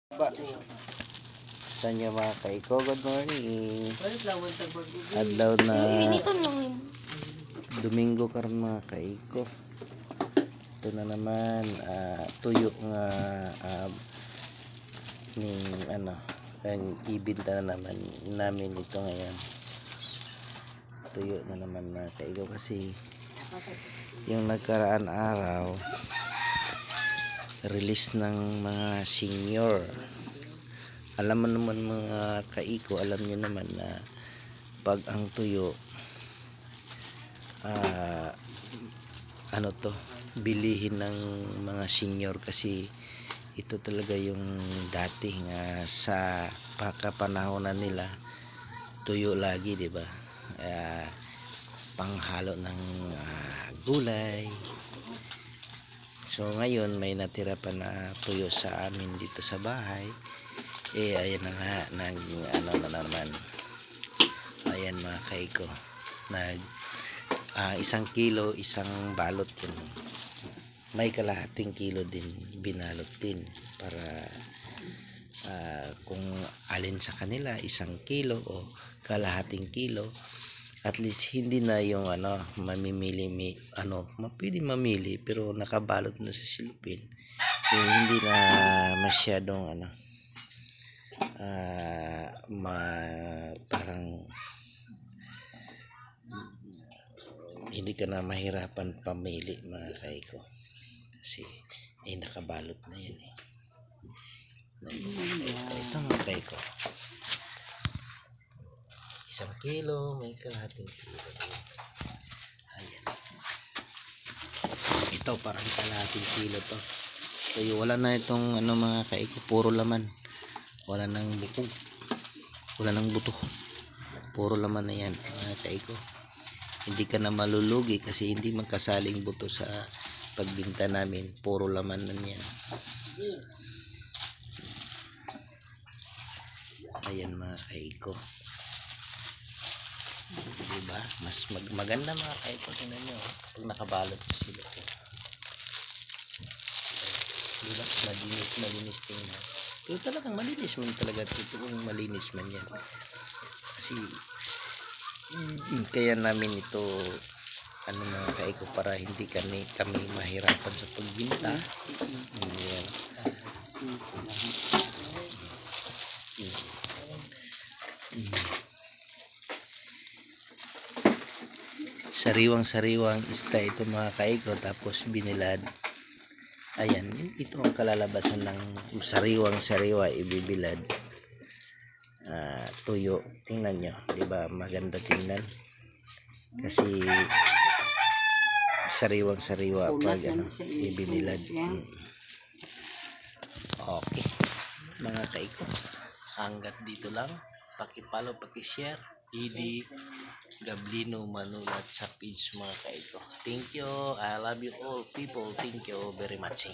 Ba, sa inyo mga kaiko, good morning. Adlaw na Domingo karon mga kaiko. Ito na naman tuyo nga ning ang ibinta na naman namin ito ngayon. Tuyo na naman mga kaiko kasi yung nagkaraan araw release ng mga senior. Alam mo naman mga kaiko, alam nyo naman na pag ang tuyo bilihin ng mga senior kasi ito talaga yung dati nga sa pagkapanahonan nila tuyo lagi, di ba? Panghalo ng gulay. So ngayon may natira pa na tuyo sa amin dito sa bahay. Ayan na nga, na naman. Ayan mga kaiko, isang kilo, isang balot yun. May kalahating kilo din binalot din para kung alin sa kanila isang kilo o kalahating kilo, at least hindi na yung mamimili pwede mamili pero nakabalot na sa silipin, hindi na masyadong parang hindi ka na mahirapan pamili mga kaiko kasi nakabalot na yan ito mga kaiko, isang kilo, may kalahating kilo. Ayan, ito parang kalahating kilo to. So wala na itong mga kaiko, puro laman, wala nang buko, wala nang buto, puro laman na yan mga kaiko. Hindi ka na malulugi kasi hindi magkasaling buto sa pagbinta namin, puro laman na yan. Ayan mga kaiko, diba? Mas maganda mga kaiko, tingnan nyo pag nakabalot sila po, diba? Malinis tingnan. Pero talagang malinis man talaga, totoong malinis man yan kasi kaya namin ito mga kaiko para hindi kami mahirapan sa pagbinta. Ayan. Sariwang isda ito mga kaiko, tapos binilad. Ayan, ito ang kalalabasan ng sariwa ibibilad. Tuyo, tingnan nyo, diba maganda tingnan kasi sariwa pag ibinilad. Okay mga kaiko, hanggat dito lang. Paki-follow, paki-share ED Gablino Manulat sa page mga kaiko. Thank you, I love you all people, thank you very much.